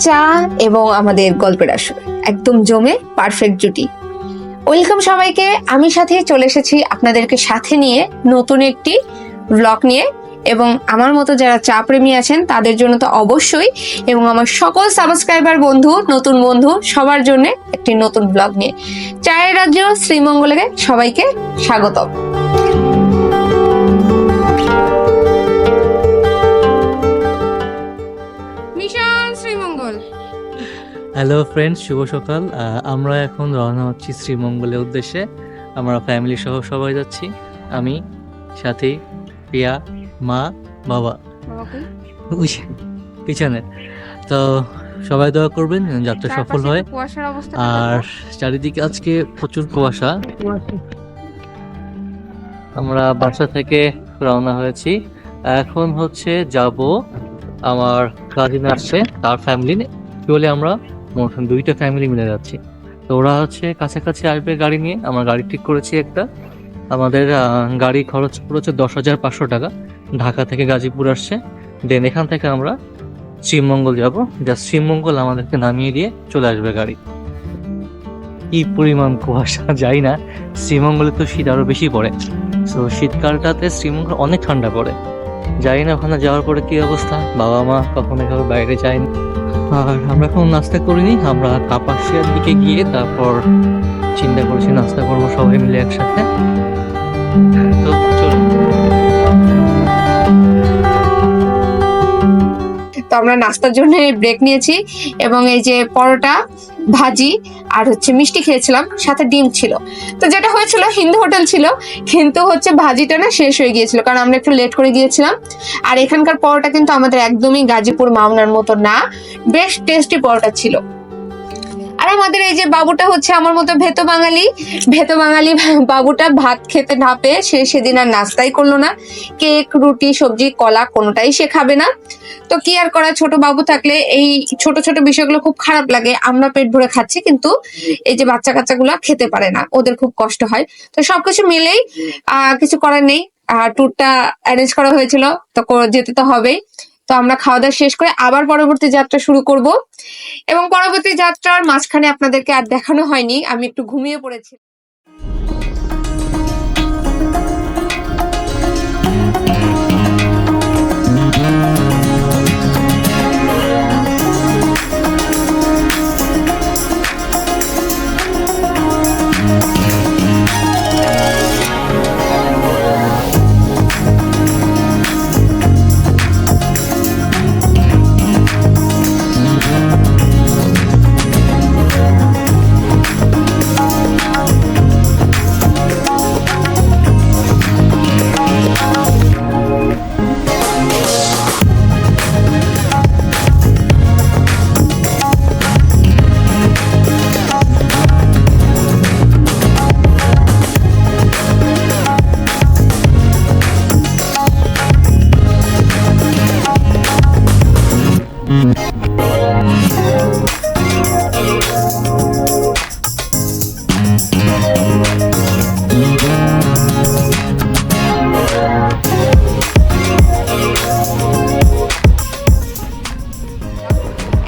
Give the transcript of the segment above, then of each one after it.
চা এবং আমাদের গল্পের আসর একদম জমে পারফেক্ট জুটি। ওয়েলকাম সবাইকে, আমি সাথে চলে এসেছি আপনাদেরকে সাথে নিয়ে নতুন একটি ব্লগ নিয়ে, এবং আমার মতো যারা চা প্রেমী আছেন তাদের জন্য তো অবশ্যই, এবং আমার সকল সাবস্ক্রাইবার বন্ধু, নতুন বন্ধু সবার জন্য একটি নতুন ব্লগ নিয়ে চায়ের রাজ্য শ্রীমঙ্গলে সবাইকে স্বাগতম। শ্রীমঙ্গল। হ্যালো ফ্রেন্ডস, শুভ সকাল। আমরা এখন রওনা হচ্ছি শ্রীমঙ্গলের উদ্দেশ্যে। আমরা ফ্যামিলি সহ সবাই যাচ্ছি। আমি, সাথী, প্রিয়া, মা, বাবা পিছনে। তো সবাই দোয়া করবেন যাত্রা সফল হয়। আর চারিদিকে আজকে প্রচুর কুয়াশা। আমরা বাসা থেকে রওনা হয়েছি, এখন হচ্ছে যাব আমার কাজিন আসছে, তার ফ্যামিলি বলে আমরা দুইটা ফ্যামিলি মিলে যাচ্ছি। তো ওরা হচ্ছে কাছাকাছি আসবে গাড়ি নিয়ে। আমরা গাড়ি ঠিক করেছি একটা। আমাদের গাড়ি খরচ পড়েছে 10,500 টাকা। ঢাকা থেকে গাজীপুর আসছে, দেন এখান থেকে আমরা শ্রীমঙ্গল যাব। জাস্ট শ্রীমঙ্গল আমাদেরকে নামিয়ে দিয়ে চলে আসবে গাড়ি। কি পরিমাণ কুয়াশা, যাই না। শ্রীমঙ্গলে তো শীত আরো বেশি পড়ে, তো শীতকালটাতে শ্রীমঙ্গল অনেক ঠান্ডা পড়ে। জানি না ওখানে যাওয়ার পরে কি অবস্থা। বাবা মা কখনো এভাবে বাইরে যায়নি। আর আমরা এখন নাস্তা করিনি, আমরা কাপাসিয়ার দিকে গিয়ে তারপর চিন্তা করছি নাস্তা করবো সবাই মিলে একসাথে। তো চলুন। তো আমরা নাস্তার জন্য ব্রেক নিয়েছি, এবং এই যে পরোটা, ভাজি আর হচ্ছে মিষ্টি খেয়েছিলাম, সাথে ডিম ছিল। তো যেটা হয়েছিল, হিন্দু হোটেল ছিল, কিন্তু হচ্ছে ভাজিটা না শেষ হয়ে গিয়েছিল, কারণ আমরা একটু লেট করে গিয়েছিলাম। আর এখানকার পরোটা কিন্তু আমাদের একদমই গাজীপুর মাওনার মতো না, বেশ টেস্টি পরোটা ছিল। আর আমাদের এই যে বাবুটা হচ্ছে আমার মতো ভেতো বাঙালি বাবুটা ভাত খেতে না পেয়ে সেদিন আর নাস্তাই করলো না। কেক, রুটি, সবজি, কলা কোনোটাই সে খাবে না। তো কি আর করা, ছোট বাবু থাকলে এই ছোট ছোট বিষয়গুলো খুব খারাপ লাগে। আমরা পেট ভরে খাচ্ছি, কিন্তু এই যে বাচ্চা কাচ্চাগুলো খেতে পারে না, ওদের খুব কষ্ট হয়। তো সবকিছু মিলেই কিছু করার নেই। ট্যুরটা অ্যারেঞ্জ করা হয়েছিল, তো যেতে তো হবেই। তো আমরা খাওয়া দাওয়া শেষ করে আবার পরবর্তী যাত্রা শুরু করব, এবং পরবর্তী যাত্রার মাঝখানে আপনাদেরকে আর দেখানো হয়নি, আমি একটু ঘুমিয়ে পড়েছি।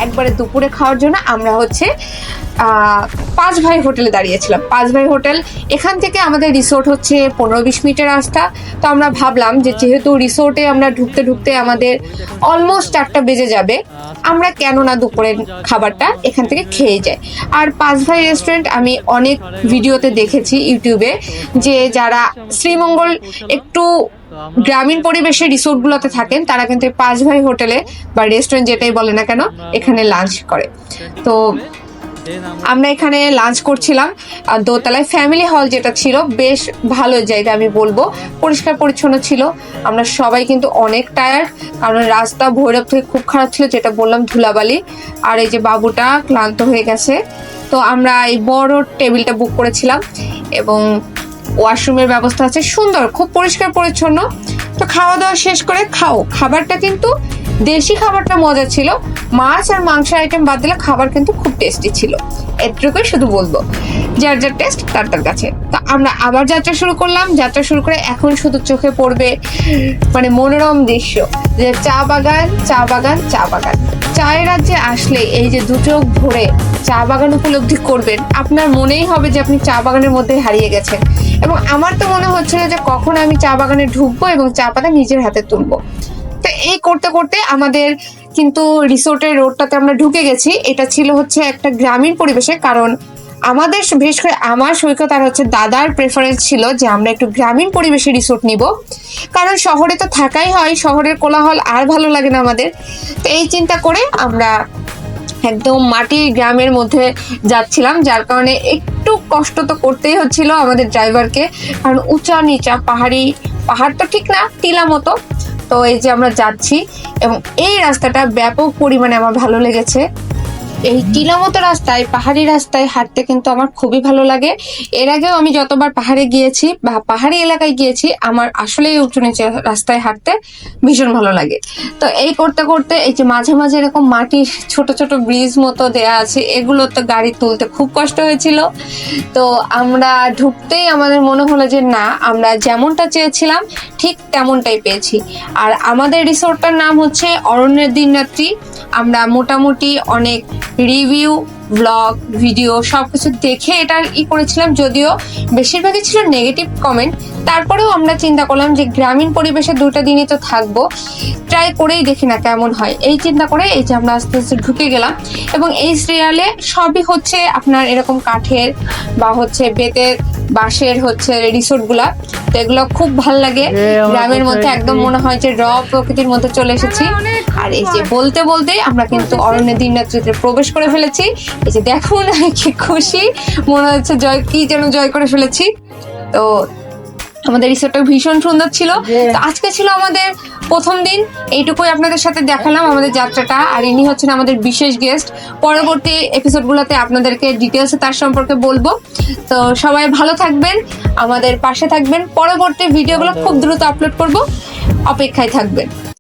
একবারে দুপুরে খাওয়ার জন্য আমরা হচ্ছে 5 ভাই হোটেলে দাঁড়িয়েছিলাম। 5 ভাই হোটেল এখান থেকে আমাদের রিসোর্ট হচ্ছে 15-20 মিনিটের রাস্তা। তো আমরা ভাবলাম যে যেহেতু রিসোর্টে আমরা ঢুকতে ঢুকতে আমাদের অলমোস্ট 4টা বেজে যাবে, আমরা কেন না দুপুরের খাবারটা এখান থেকে খেয়ে যাই। আর 5 ভাই রেস্টুরেন্ট আমি অনেক ভিডিওতে দেখেছি ইউটিউবে, যে যারা শ্রীমঙ্গল একটু গ্রামীণ পরিবেশে রিসোর্ট গুলোতে থাকেন, তারা কিন্তু 5 ভাই হোটেলে বা রেস্টুরেন্ট যেটাই বলে না কেন, এখানে লাঞ্চ করে। তো আমরা এখানে লাঞ্চ করছিলাম দোতলায়। ফ্যামিলি হল যেটা ছিল, বেশ ভালো জায়গা আমি বলবো, পরিষ্কার পরিচ্ছন্ন ছিল। আমরা সবাই কিন্তু অনেক টায়ার্ড, কারণ রাস্তা ভৈরব থেকে খুব খারাপ ছিল, যেটা বললাম ধুলাবালি। আর এই যে বাবুটা ক্লান্ত হয়ে গেছে। তো আমরা এই বড় টেবিলটা বুক করেছিলাম, এবং ওয়াশরুমের ব্যবস্থা আছে সুন্দর, খুব পরিষ্কার পরিচ্ছন্ন। তো খাওয়া দাওয়া শেষ করে খাবারটা কিন্তু দেশি খাবারটা মজা ছিল। মাছ আর মাংস আইটেম বাদ দিলে খাবার কিন্তু খুব টেস্টি ছিল। এটুকুই শুধু বলবো, যার যার টেস্ট তার তার কাছে। তো আমরা আবার যাত্রা শুরু করলাম। যাত্রা শুরু করে এখন শুধু চোখে পড়বে মানে মনোরম দৃশ্য, যে চা বাগান, চা বাগান, চা বাগান। চায়ের রাজ্যে আসলে এই যে দু চোখ ভরে চা বাগান উপলব্ধি করবেন, আপনার মনেই হবে যে আপনি চা বাগানের মধ্যে হারিয়ে গেছেন। এবং আমার তো মনে হচ্ছিল যে কখন আমি চা বাগানে ঢুকবো এবং চা পাতা নিজের হাতে তুলবো। তো এই করতে করতে আমাদের কিন্তু রিসোর্টের রোডটাতে আমরা ঢুকে গেছি। এটা ছিল হচ্ছে একটা গ্রামীণ পরিবেশে, কারণ আমাদের বিশেষ করে আমার সৈকত আর হচ্ছে দাদার প্রেফারেন্স ছিল যে আমরা একটু গ্রামীণ পরিবেশে রিসোর্ট নিব, কারণ শহরে তো থাকাই হয়, শহরের কোলাহল আর ভালো লাগে না আমাদের। তো এই চিন্তা করে আমরা একদম মাটির গ্রামের মধ্যে যাচ্ছিলাম, যার কারণে একটু কষ্ট তো করতেই হচ্ছিল আমাদের ড্রাইভারকে, কারণ উঁচা নিচা পাহাড় তো ঠিক না, টিলা মতো। তো এই যে আমরা যাচ্ছি এবং এই রাস্তাটা ব্যাপক পরিমাণে আমার ভালো লেগেছে। এই টিলা মতো রাস্তায়, পাহাড়ি রাস্তায় হাঁটতে কিন্তু আমার খুবই ভালো লাগে। এর আগেও আমি যতবার পাহাড়ে গিয়েছি বা পাহাড়ি এলাকায় গিয়েছি, আমার আসলে এই উঁচু নিচু রাস্তায় হাঁটতে ভীষণ ভালো লাগে। তো এই করতে করতে এই যে মাঝে মাঝে এরকম মাটির ছোট ছোট ব্রিজ মতো দেয়া আছে, এগুলো তো গাড়ি তুলতে খুব কষ্ট হয়েছিল। তো আমরা ঢুকতেই আমাদের মনে হলো যে না, আমরা যেমনটা চেয়েছিলাম ঠিক তেমনটাই পেয়েছি। আর আমাদের রিসোর্টটার নাম হচ্ছে অরণ্যের দিনরাত্রি। আমরা মোটামুটি অনেক রিভিউ, ব্লগ, ভিডিও সবকিছু দেখে এটা করেছিলাম, যদিও বেশিরভাগই ছিল নেগেটিভ কমেন্ট। তারপরেও আমরা চিন্তা করলাম যে গ্রামীণ পরিবেশে 2টা দিনই তো থাকবো, ট্রাই করেই দেখি না কেমন হয়। এই চিন্তা করে এই যে আমরা আস্তে আস্তে ঢুকে গেলাম। এবং এই সিরিয়ালে সবই হচ্ছে আপনার এরকম কাঠের বা হচ্ছে বেতের, বাঁশের হচ্ছে রিসোর্টগুলা। তো এগুলো খুব ভাল লাগে, গ্রামের মধ্যে একদম মনে হয় যে প্রকৃতির মধ্যে চলে এসেছি। আর এই যে বলতে বলতে আমরা কিন্তু অরণ্যের দিনরাত্রিতে প্রবেশ করে ফেলেছি। এই যে দেখুন কি খুশি, মনে হচ্ছে কি যেন জয় করে ফেলেছি। তো আমাদের রিসোর্টটা ভীষণ সুন্দর ছিল। তো আজকে ছিল আমাদের প্রথম দিন, এইটুকুই আপনাদের সাথে দেখালাম আমাদের যাত্রাটা। আর ইনি হচ্ছেন আমাদের বিশেষ গেস্ট, পরবর্তী এপিসোডগুলোতে আপনাদেরকে ডিটেলসে তার সম্পর্কে বলবো। তো সবাই ভালো থাকবেন, আমাদের পাশে থাকবেন, পরবর্তী ভিডিওগুলো খুব দ্রুত আপলোড করব, অপেক্ষায় থাকবেন।